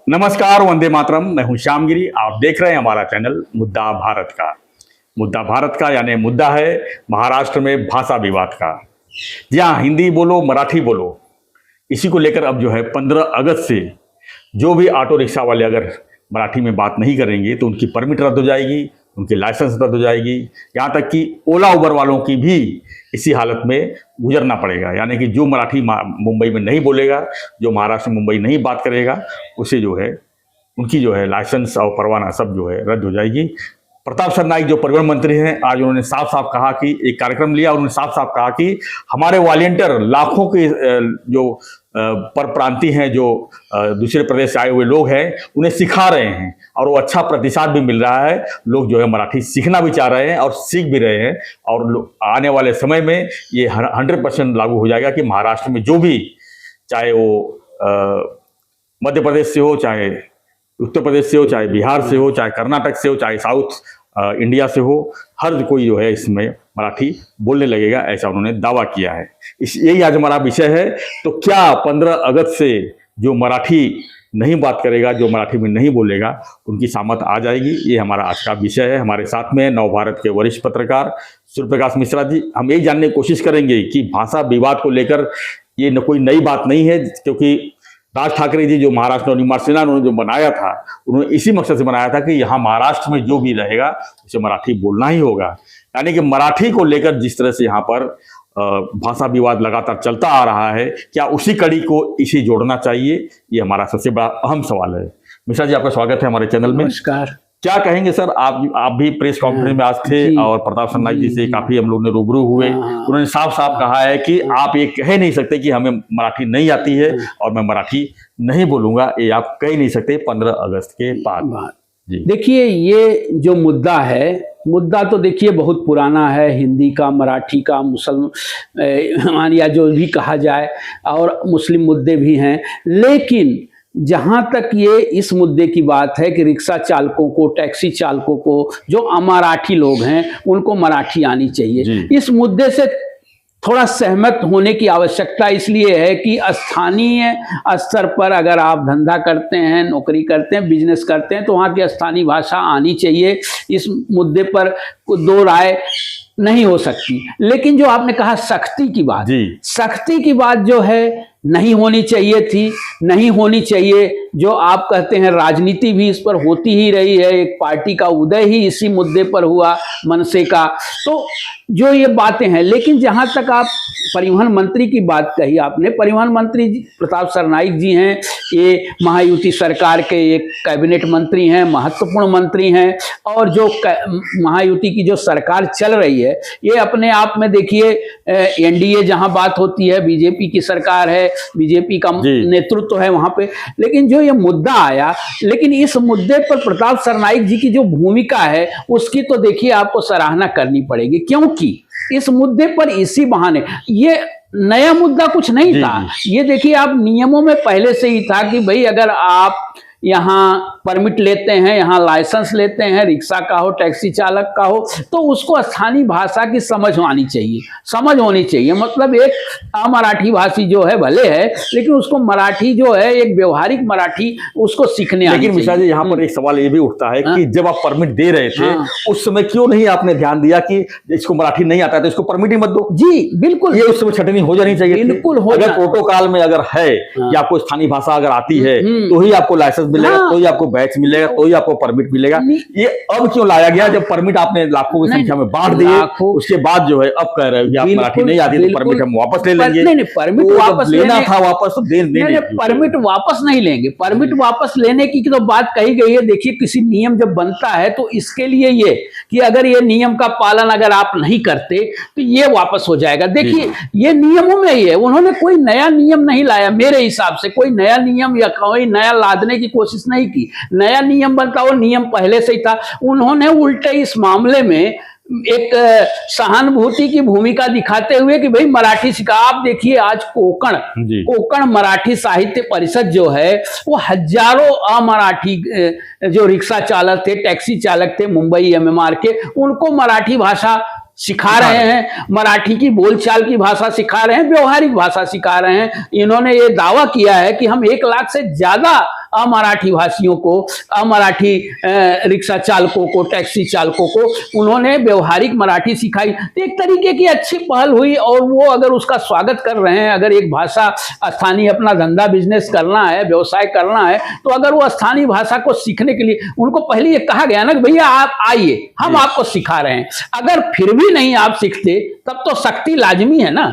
नमस्कार, वंदे मातरम। मैं हूं श्यामगिरी। आप देख रहे हैं हमारा चैनल मुद्दा भारत का। मुद्दा भारत का यानी मुद्दा है महाराष्ट्र में भाषा विवाद का। जी हाँ, हिंदी बोलो मराठी बोलो, इसी को लेकर अब जो है 15 अगस्त से जो भी ऑटो रिक्शा वाले अगर मराठी में बात नहीं करेंगे तो उनकी परमिट रद्द हो जाएगी, उनकी लाइसेंस रद्द हो जाएगी। यहाँ तक कि ओला उबर वालों की भी इसी हालत में गुजरना पड़ेगा। यानी कि जो मराठी मुंबई में नहीं बोलेगा, जो महाराष्ट्र मुंबई नहीं बात करेगा, उसे जो है उनकी जो है लाइसेंस और परवाना सब जो है रद्द हो जाएगी। प्रताप सरनाईक जो परिवहन मंत्री हैं, आज उन्होंने साफ साफ कहा कि एक कार्यक्रम लिया और उन्होंने साफ साफ कहा कि हमारे वॉलंटियर लाखों के जो परप्रांतीय हैं, जो दूसरे प्रदेश से आए हुए लोग हैं, उन्हें सिखा रहे हैं और वो अच्छा प्रतिसाद भी मिल रहा है। लोग जो है मराठी सीखना भी चाह रहे हैं और सीख भी रहे हैं। और आने वाले समय में ये 100% लागू हो जाएगा कि महाराष्ट्र में जो भी, चाहे वो मध्य प्रदेश से हो, चाहे उत्तर प्रदेश से हो, चाहे बिहार से हो, चाहे कर्नाटक से हो, चाहे साउथ इंडिया से हो, हर कोई जो है इसमें मराठी बोलने लगेगा, ऐसा उन्होंने दावा किया है। यही आज हमारा विषय है। तो क्या 15 अगस्त से जो मराठी नहीं बात करेगा, जो मराठी में नहीं बोलेगा, उनकी सामत आ जाएगी? ये हमारा आज का विषय है। हमारे साथ में नवभारत के वरिष्ठ पत्रकार सूर्य प्रकाश मिश्रा जी। हम यही जानने की कोशिश करेंगे कि भाषा विवाद को लेकर ये कोई नई बात नहीं है, क्योंकि राज ठाकरे जी जो महाराष्ट्र नवनिर्माण सेना उन्होंने जो बनाया था, उन्होंने इसी मकसद से बनाया था कि यहाँ महाराष्ट्र में जो भी रहेगा उसे मराठी बोलना ही होगा। यानी कि मराठी को लेकर जिस तरह से यहाँ पर भाषा विवाद लगातार चलता आ रहा है, क्या उसी कड़ी को इसे जोड़ना चाहिए? ये हमारा सबसे बड़ा अहम सवाल है। मिश्रा जी, आपका स्वागत है हमारे चैनल में। नमस्कार। क्या कहेंगे सर? आप भी प्रेस कॉन्फ्रेंस में आज थे और प्रताप सरनाईक जी से काफी हम लोग ने रूबरू हुए। उन्होंने साफ साफ कहा है कि आप ये कह नहीं सकते कि हमें मराठी नहीं आती है और मैं मराठी नहीं बोलूंगा, ये आप कह नहीं सकते 15 अगस्त के बाद। जी देखिए, ये जो मुद्दा है, मुद्दा तो देखिए बहुत पुराना है। हिंदी का, मराठी का, मुसलमान या जो भी कहा जाए, और मुस्लिम मुद्दे भी हैं। लेकिन जहाँ तक ये इस मुद्दे की बात है कि रिक्शा चालकों को, टैक्सी चालकों को, जो अमराठी लोग हैं, उनको मराठी आनी चाहिए। इस मुद्दे से थोड़ा सहमत होने की आवश्यकता इसलिए है कि स्थानीय स्तर पर अगर आप धंधा करते हैं, नौकरी करते हैं, बिजनेस करते हैं, तो वहाँ की स्थानीय भाषा आनी चाहिए। इस मुद्दे पर दो राय नहीं हो सकती। लेकिन जो आपने कहा सख्ती की बात, सख्ती की बात जो है नहीं होनी चाहिए थी, नहीं होनी चाहिए। जो आप कहते हैं राजनीति भी इस पर होती ही रही है। एक पार्टी का उदय ही इसी मुद्दे पर हुआ, मनसे का। तो जो ये बातें हैं, लेकिन जहां तक आप परिवहन मंत्री की बात कही आपने, परिवहन मंत्री प्रताप सरनाईक जी हैं, ये महायुति सरकार के एक कैबिनेट मंत्री हैं, महत्वपूर्ण मंत्री हैं। और जो महायुति की जो सरकार चल रही है, ये अपने आप में देखिए, एनडीए जहां बात होती है, बीजेपी की सरकार है, बीजेपी का नेतृत्व है वहां पे। लेकिन जो ये मुद्दा आया, लेकिन इस मुद्दे पर प्रताप सरनाईक जी की जो भूमिका है, उसकी तो देखिए आपको सराहना करनी पड़ेगी। क्योंकि इस मुद्दे पर इसी बहाने, ये नया मुद्दा कुछ नहीं था। ये देखिए, आप नियमों में पहले से ही था कि भाई अगर आप यहाँ परमिट लेते हैं, यहाँ लाइसेंस लेते हैं, रिक्शा का हो, टैक्सी चालक का हो, तो उसको स्थानीय भाषा की समझ आनी चाहिए, समझ होनी चाहिए। मतलब एक अमराठी भाषी जो है भले है, लेकिन उसको मराठी जो है, एक व्यवहारिक मराठी, उसको सीखने आनी चाहिए। लेकिन मिश्रा जी, यहाँ पर एक सवाल ये भी उठता है कि जब आप परमिट दे रहे थे, उस समय क्यों नहीं आपने ध्यान दिया कि इसको मराठी नहीं आता है तो इसको परमिट ही मत दो? जी बिल्कुल, ये उस समय छटनी हो जानी चाहिए। बिल्कुल हो। अगर प्रोटोकॉल में अगर है कि आपको स्थानीय भाषा अगर आती है तो ही आपको लाइसेंस मिलेगा, तो ही आपको बैच मिलेगा, तो ही आपको परमिट मिलेगा। ये अब क्यों लाया गया जब परमिट आपने लाखों की संख्या में बांट दिए, उसके बाद जो है अब कह रहे हो कि आप मराठी नहीं आती तो परमिट हम वापस ले लेंगे? नहीं, परमिट वापस लेना था वापस, तो परमिट वापस नहीं लेंगे। परमिट वापस लेने की तो बात कही गई है। देखिए, किसी नियम जब बनता है तो इसके लिए ये कि अगर ये नियम का पालन अगर आप नहीं करते तो ये वापस हो जाएगा। देखिए, ये नियमों में ही है, उन्होंने कोई नया नियम नहीं लाया। मेरे हिसाब से कोई नया नियम या कोई नया लादने की कोशिश नहीं की। नया नियम बनता, वो नियम पहले से ही था। उन्होंने उल्टे इस मामले में एक सहानुभूति की भूमिका दिखाते हुए कि भाई मराठी सिखा। आप देखिए, आज कोकण मराठी साहित्य परिषद जो है, वो हजारों अमराठी जो रिक्शा चालक थे, टैक्सी चालक थे मुंबई एमएमआर के, उनको मराठी भाषा सिखा रहे हैं, मराठी की बोलचाल की भाषा सिखा रहे हैं, व्यवहारिक भाषा सिखा रहे हैं। इन्होंने ये दावा किया है कि हम 1 लाख से ज्यादा अमराठी भाषियों को, अमराठी रिक्शा चालकों को, टैक्सी चालकों को उन्होंने व्यवहारिक मराठी सिखाई। तो एक तरीके की अच्छी पहल हुई और वो अगर उसका स्वागत कर रहे हैं, अगर एक भाषा स्थानीय अपना धंधा बिजनेस करना है, व्यवसाय करना है, तो अगर वो स्थानीय भाषा को सीखने के लिए उनको पहले ये कहा गया ना कि भैया आप आइए, हम आपको सिखा रहे हैं। अगर फिर भी नहीं आप सीखते तब तो सख्ती लाजमी है ना।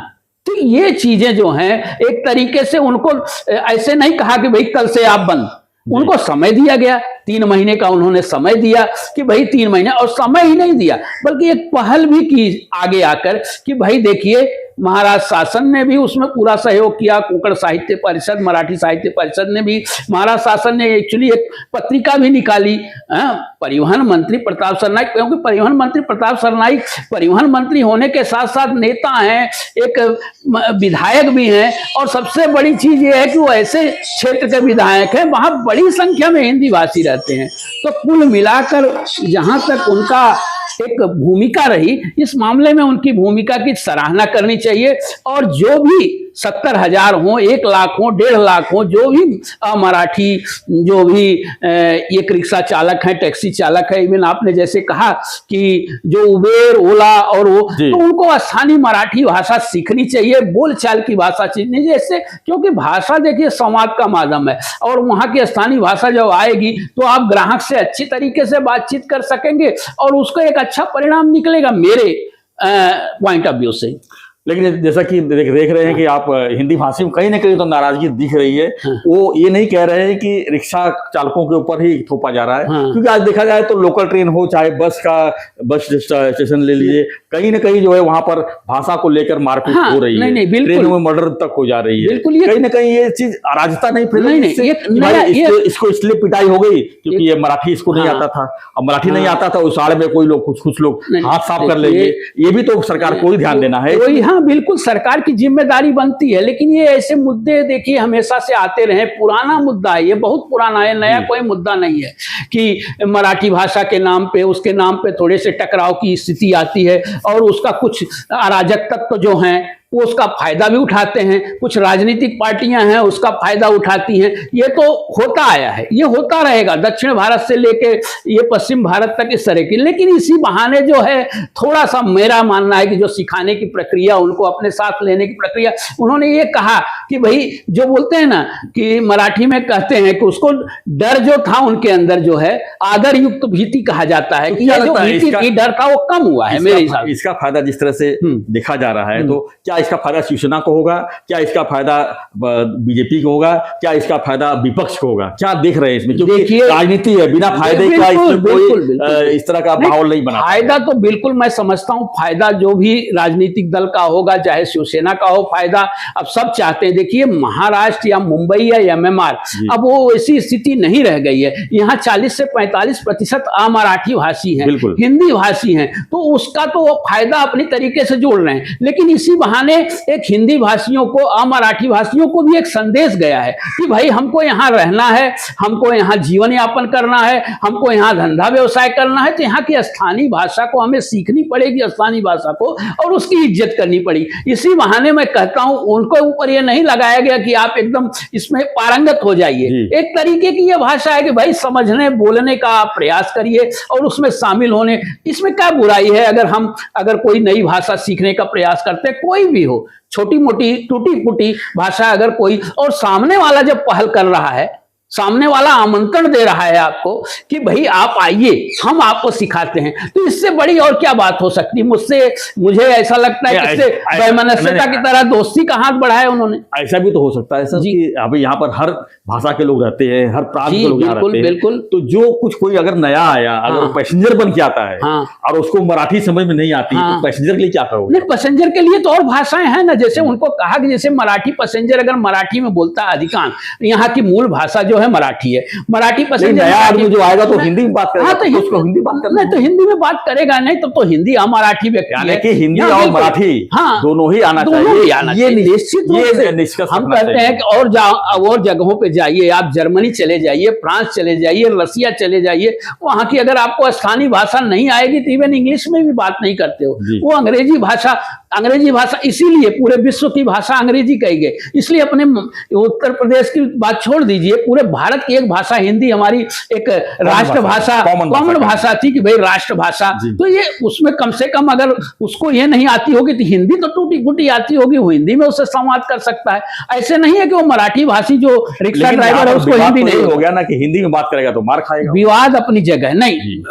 तो ये चीजें जो हैं एक तरीके से उनको ऐसे नहीं कहा कि भाई कल से आप बंद, उनको समय दिया गया, 3 महीने का उन्होंने समय दिया कि भाई 3 महीने, और समय ही नहीं दिया बल्कि एक पहल भी की आगे आकर कि भाई देखिए महाराष्ट्र शासन ने भी उसमें पूरा सहयोग किया, कोंकण साहित्य परिषद, मराठी साहित्य परिषद ने भी, महाराष्ट्र शासन ने एक्चुअली एक पत्रिका भी निकाली, परिवहन मंत्री प्रताप सरनाईक, क्योंकि परिवहन मंत्री प्रताप सरनाईक परिवहन मंत्री होने के साथ साथ नेता हैं, एक विधायक भी हैं, और सबसे बड़ी चीज ये है कि वो ऐसे क्षेत्र के विधायक हैं वहां बड़ी संख्या में हिंदी भाषी रहते हैं। तो कुल मिलाकर जहां तक उनका एक भूमिका रही, इस मामले में उनकी भूमिका की सराहना करनी चाहिए। और जो भी 70,000 हो, 1 लाख हो, 1.5 लाख हो, जो भी मराठी, जो भी एक रिक्शा चालक है, टैक्सी चालक है, इवन आपने जैसे कहा कि जो उबेर, ओला और वो, तो उनको स्थानीय मराठी भाषा सीखनी चाहिए, बोलचाल की भाषा सीखनी चाहिए, इससे क्योंकि भाषा देखिए संवाद का माध्यम है, और वहाँ की स्थानीय भाषा जब आएगी तो आप ग्राहक से अच्छी तरीके से बातचीत कर सकेंगे और उसका एक अच्छा परिणाम निकलेगा मेरे पॉइंट ऑफ व्यू से। लेकिन जैसा कि देख रहे हैं कि आप हिंदी भाषी में कहीं ना कहीं तो नाराजगी दिख रही है। वो ये नहीं कह रहे हैं कि रिक्शा चालकों के ऊपर ही थोपा जा रहा है, क्योंकि आज देखा जाए तो लोकल ट्रेन हो, चाहे बस स्टेशन ले लीजिए, कहीं ना कहीं जो है वहां पर भाषा को लेकर मारपीट हो रही है, ट्रेनों में मर्डर तक हो जा रही है। कहीं ना कहीं ये चीज अराजकता नहीं फैली, इसको इसलिए पिटाई हो गई क्योंकि ये मराठी इसको नहीं आता था, अब मराठी नहीं आता था उस आड़ में कोई लोग कुछ लोग हाथ साफ कर लेंगे। ये भी तो सरकार को ही ध्यान देना है। हाँ बिल्कुल सरकार की जिम्मेदारी बनती है, लेकिन ये ऐसे मुद्दे देखिए हमेशा से आते रहे, पुराना मुद्दा है, ये बहुत पुराना है, नया कोई मुद्दा नहीं है कि मराठी भाषा के नाम पे, उसके नाम पे थोड़े से टकराव की स्थिति आती है और उसका कुछ अराजक तत्व जो हैं वो उसका फायदा भी उठाते हैं, कुछ राजनीतिक पार्टियां हैं उसका फायदा उठाती हैं। ये तो होता आया है, ये होता रहेगा दक्षिण भारत से लेके ये पश्चिम भारत तक इस तरह की। लेकिन इसी बहाने जो है थोड़ा सा मेरा मानना है कि जो सिखाने की प्रक्रिया, उनको अपने साथ लेने की प्रक्रिया, उन्होंने ये कहा कि भाई जो बोलते हैं ना कि मराठी में कहते हैं कि उसको डर जो था उनके अंदर जो है आदर युक्त भीति कहा जाता है, कि ये जो भीति थी, डर था, वो कम हुआ है मेरे हिसाब से। इसका फायदा जिस तरह से देखा जा रहा है, तो क्या इसका फायदा शिवसेना को होगा, क्या इसका फायदा बीजेपी को होगा, क्या इसका फायदा विपक्ष को होगा? क्या देख रहे हैं इसमें? क्योंकि राजनीति है, बिना फायदे का इसमें कोई इस तरह का माहौल नहीं बना। फायदा तो बिल्कुल मैं समझता हूं, फायदा जो भी राजनीतिक दल का होगा, चाहे शिवसेना का हो, फायदा अब सब चाहते हैं। देखिए महाराष्ट्र या मुंबई या MMR, अब वो ऐसी स्थिति नहीं रह गई है, यहाँ 40 से 45% अमराठी भाषी हैं, हिंदी भाषी हैं, तो उसका तो फायदा अपनी तरीके से जोड़ रहे हैं। लेकिन इसी बहाने एक हिंदी भाषियों को, अमराठी भाषियों को भी एक संदेश गया है कि भाई हमको यहाँ रहना है, हमको यहाँ जीवन यापन करना है, हमको यहाँ धंधा व्यवसाय करना है, तो यहाँ की स्थानीय भाषा को हमें सीखनी पड़ेगी, स्थानीय भाषा को, और उसकी इज्जत करनी पड़ेगी। इसी बहाने मैं कहता हूँ उनको ऊपर ये नहीं लगाया गया कि आप एकदम इसमें पारंगत हो जाइए। एक तरीके की ये भाषा है कि भाई समझने बोलने का आप प्रयास करिए और उसमें शामिल होने, इसमें क्या बुराई है अगर कोई नई भाषा सीखने का प्रयास करते, कोई भी हो, छोटी मोटी टूटी फूटी भाषा अगर कोई, और सामने वाला जब पहल कर रहा है, सामने वाला आमंत्रण दे रहा है आपको कि भाई आप आइए, हम आपको सिखाते हैं, तो इससे बड़ी और क्या बात हो सकती है? मुझे ऐसा लगता है कि इससे वैमनस्यता की तरह दोस्ती का हाथ बढ़ाया उन्होंने। ऐसा भी तो हो सकता है सर कि अभी यहाँ पर हर भाषा के लोग रहते हैं, हर प्रांत के लोग रहते हैं, बिल्कुल। तो जो कोई अगर नया आया, अगर पैसेंजर बन के आता है और उसको मराठी समझ में नहीं आती, तो पैसेंजर के लिए क्या करोगे? पैसेंजर के लिए तो और भाषाएं हैं ना, जैसे उनको कहा कि जैसे मराठी पैसेंजर अगर मराठी में बोलता है, अधिकांश यहाँ की मूल भाषा जो है मराठी है, मराठी पैसेंजर नया आदमी जो आएगा तो हिंदी में बात करेगा, तो उसको हिंदी बात करना है, तो हिंदी में बात करेगा, नहीं तो हिंदी मराठी व्यक्ति है, हिंदी और मराठी दोनों ही आना चाहिए। ये निश्चित हम कहते हैं कि और जगहों पे जाइए, आप जर्मनी चले जाइए, फ्रांस चले जाइए, रसिया चले जाइए, वहां की अगर आपको स्थानीय भाषा नहीं आएगी तो इवन इंग्लिश में भी बात नहीं करते हो, वो अंग्रेजी भाषा अंग्रेजी भाषा इसीलिए पूरे विश्व की भाषा अंग्रेजी कही गई, इसलिए अपने उत्तर प्रदेश की बात छोड़ दीजिए, पूरे भारत की एक भाषा हिंदी हमारी एक राष्ट्रभाषा, कॉमन भाषा थी कि भाई राष्ट्रभाषा। तो ये उसमें कम से कम अगर उसको ये नहीं आती होगी तो हिंदी तो टूटी फूटी आती होगी, वो हिंदी में उससे संवाद कर सकता है। ऐसे नहीं है कि वो मराठी भाषी जो रिक्शा ड्राइवर है उसको हिंदी नहीं हो गया ना कि हिंदी में बात करेगा तो मार खाएगा। विवाद अपनी जगह नहीं,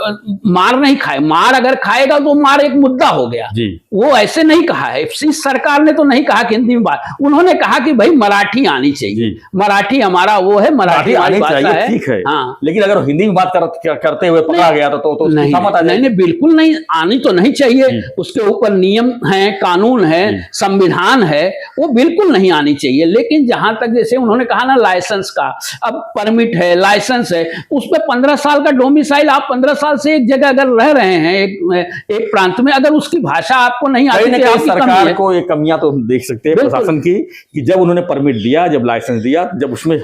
मार नहीं खाए, मार अगर खाएगा तो मार एक मुद्दा हो गया। वो ऐसे नहीं कहा है, इस सरकार ने तो नहीं कहा कि हिंदी में बात, उन्होंने कहा कि भाई मराठी आनी चाहिए, मराठी हमारा वो है, मराठी आनी चाहिए, ठीक है। हाँ, लेकिन अगर हिंदी में बात करते हुए पकड़ा गया तो नहीं, बिल्कुल नहीं आनी तो नहीं चाहिए। उसके ऊपर नियम है, कानून है, संविधान है, वो बिल्कुल नहीं आनी चाहिए। लेकिन जहां तक जैसे उन्होंने कहा ना लाइसेंस का, अब परमिट है, लाइसेंस है, उस पर 15 साल का डोमिसाइल, आप 15 साल से एक जगह अगर रह रहे हैं एक प्रांत में, अगर उसकी भाषा आपको नहीं आती तो सरकार को ये कमियां तो देख सकते हैं प्रशासन की, कि जब उन्होंने परमिट दिया, जब लाइसेंस दिया, जब उसमें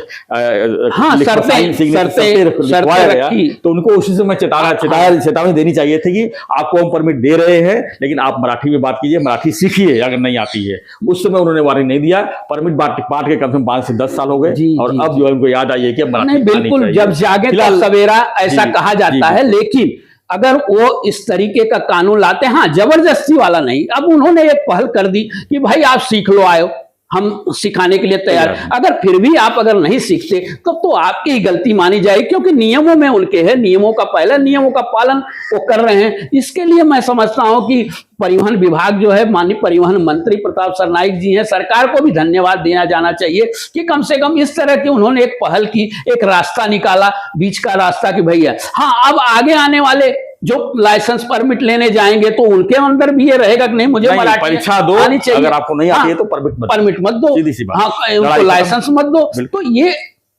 तो उनको उसी समय चेतावनी देनी चाहिए थी कि आपको हम परमिट दे रहे हैं, लेकिन आप मराठी में बात कीजिए, मराठी सीखिए अगर नहीं आती है। उस समय उन्होंने वार्निंग नहीं दिया, परमिट बांट के कम से कम 5 से 10 साल हो गए, और अब जो है उनको याद आई है कि मराठी बिल्कुल जब जागे तब सवेरा, ऐसा कहा जाता है। लेकिन अगर वो इस तरीके का कानून लाते, हाँ जबरदस्ती वाला नहीं, अब उन्होंने एक पहल कर दी कि भाई आप सीख लो, आयो हम सिखाने के लिए तैयार। अगर फिर भी आप अगर नहीं सीखते तो आपकी ही गलती मानी जाएगी, क्योंकि नियमों में उनके है, नियमों का पहले नियमों का पालन वो कर रहे हैं। इसके लिए मैं समझता हूं कि परिवहन विभाग जो है, माननीय परिवहन मंत्री प्रताप सरनाईक जी हैं, सरकार को भी धन्यवाद देना जाना चाहिए कि कम से कम इस तरह की उन्होंने एक पहल की, एक रास्ता निकाला, बीच का रास्ता कि भैया हाँ अब आगे आने वाले जो लाइसेंस परमिट लेने जाएंगे तो उनके अंदर भी ये रहेगा कि नहीं मुझे मराठी परीक्षा दो, आनी चाहिए, अगर आपको नहीं आती है तो परमिट मत दो, सीधी सी बात, हाँ उनको लाइसेंस मत दो। तो ये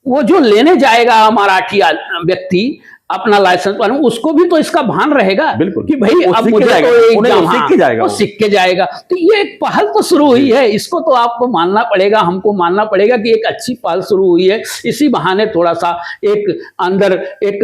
वो जो लेने जाएगा मराठी व्यक्ति अपना लाइसेंस पर, उसको भी तो इसका भान रहेगा कि भाई अब मुझे तो सीख के जाएगा। तो ये एक पहल तो शुरू हुई है, इसको तो आपको मानना पड़ेगा, हमको मानना पड़ेगा कि एक अच्छी पहल शुरू हुई है। इसी बहाने थोड़ा सा एक अंदर एक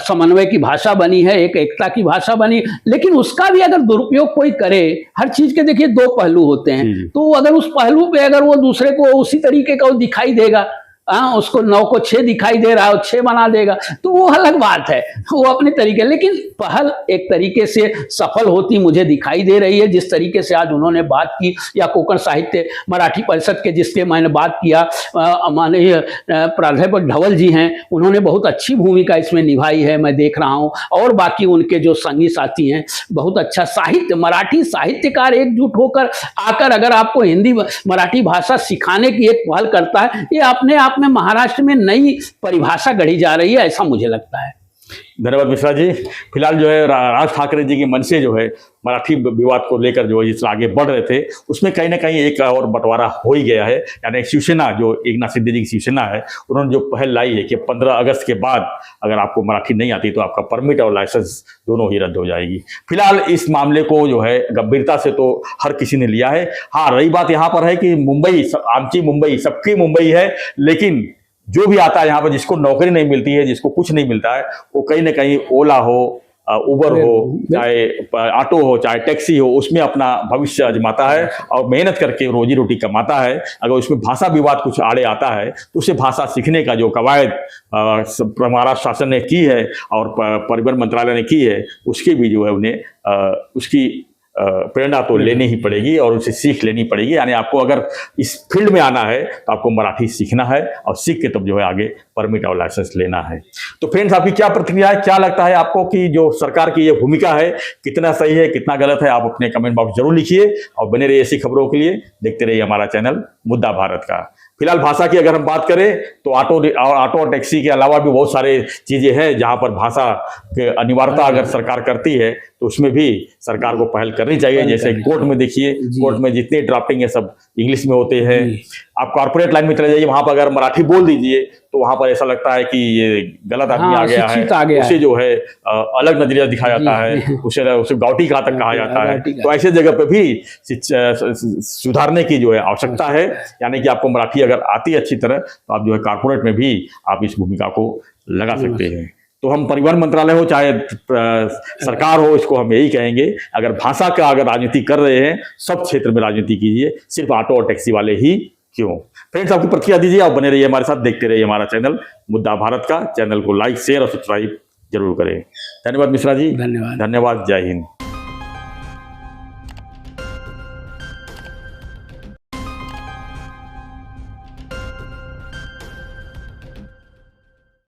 समन्वय की भाषा बनी है, एक एकता की भाषा बनी। लेकिन उसका भी अगर दुरुपयोग कोई करे, हर चीज के देखिए 2 पहलू होते हैं, तो अगर उस पहलू पे अगर वो दूसरे को उसी तरीके का वो दिखाई देगा, हाँ उसको 9 को 6 दिखाई दे रहा है और 6 बना देगा, तो वो अलग बात है, वो अपने तरीके। लेकिन पहल एक तरीके से सफल होती मुझे दिखाई दे रही है, जिस तरीके से आज उन्होंने बात की, या कोंकण साहित्य मराठी परिषद के जिसके मैंने बात किया, माननीय प्राध्यापक धवल जी हैं, उन्होंने बहुत अच्छी भूमिका इसमें निभाई है, मैं देख रहा हूँ। और बाकी उनके जो संगी साथी हैं, बहुत अच्छा साहित्य, मराठी साहित्यकार एकजुट होकर आकर अगर आपको हिंदी मराठी भाषा सिखाने की एक पहल करता है, ये अपने आप में महाराष्ट्र में नई परिभाषा गढ़ी जा रही है, ऐसा मुझे लगता है। धन्यवाद मिश्रा जी। फिलहाल जो है राज ठाकरे जी की मन से जो है मराठी विवाद को लेकर जो है आगे बढ़ रहे थे, उसमें कहीं ना कहीं एक और बंटवारा हो ही गया है। यानी शिवसेना जो एकनाथ शिंदे जी की शिवसेना है, उन्होंने जो पहल लाई है कि 15 अगस्त के बाद अगर आपको मराठी नहीं आती तो आपका परमिट और लाइसेंस दोनों ही रद्द हो जाएगी। फिलहाल इस मामले को जो है गंभीरता से तो हर किसी ने लिया है। हाँ, रही बात यहाँ पर है कि मुंबई, आमची मुंबई, सबकी मुंबई है, लेकिन जो भी आता है यहाँ पर, जिसको नौकरी नहीं मिलती है, जिसको कुछ नहीं मिलता है, वो कहीं ना कहीं ओला हो, उबर हो, चाहे ऑटो हो, चाहे टैक्सी हो, उसमें अपना भविष्य आजमाता है और मेहनत करके रोजी रोटी कमाता है। अगर उसमें भाषा विवाद कुछ आड़े आता है तो उसे भाषा सीखने का जो कवायद महाराष्ट्र शासन ने की है और परिवहन मंत्रालय ने की है, उसकी भी जो है उन्हें उसकी प्रेरणा तो लेनी ही पड़ेगी और उसे सीख लेनी पड़ेगी। यानी आपको अगर इस फील्ड में आना है तो आपको मराठी सीखना है और सीख के तब जो है आगे परमिट और लाइसेंस लेना है। तो फ्रेंड्स, आपकी क्या प्रतिक्रिया है, क्या लगता है आपको कि जो सरकार की ये भूमिका है कितना सही है, कितना गलत है? आप अपने कमेंट बॉक्स जरूर लिखिए और बने रहिए ऐसी खबरों के लिए। देखते रहिए हमारा चैनल मुद्दा भारत का। फिलहाल भाषा की अगर हम बात करें तो ऑटो और टैक्सी के अलावा भी बहुत सारे चीज़ें हैं जहां पर भाषा की अनिवार्यता अगर सरकार करती है तो उसमें भी सरकार को पहल करनी चाहिए। जैसे कोर्ट में देखिए, कोर्ट में जितने ड्राफ्टिंग है सब इंग्लिश में होते हैं। आप कॉर्पोरेट लाइन में चले जाइए, वहां पर अगर मराठी बोल दीजिए तो वहां पर ऐसा लगता है कि ये गलत आदमी आ गया है, उसे जो है अलग नजरिया दिखाया जाता है, उसे गाउटी कहाँ तक कहा जाता है। तो ऐसे जगह पे भी सुधारने की जो है आवश्यकता है। यानी कि आपको मराठी अगर आती है अच्छी तरह तो आप जो है कॉर्पोरेट में भी आप इस भूमिका को लगा सकते हैं। तो हम परिवहन मंत्रालय हो चाहे सरकार हो, इसको हम यही कहेंगे, अगर भाषा का अगर राजनीति कर रहे हैं, सब क्षेत्र में राजनीति कीजिए, सिर्फ ऑटो और टैक्सी वाले ही क्यों। फ्रेंड्स, आपकी प्रतिक्रिया दीजिए, आप बने रहिए हमारे साथ, देखते रहिए हमारा चैनल मुद्दा भारत का। चैनल को लाइक, शेयर और सब्सक्राइब जरूर करें। धन्यवाद मिश्रा जी। धन्यवाद। धन्यवाद। जय हिंद।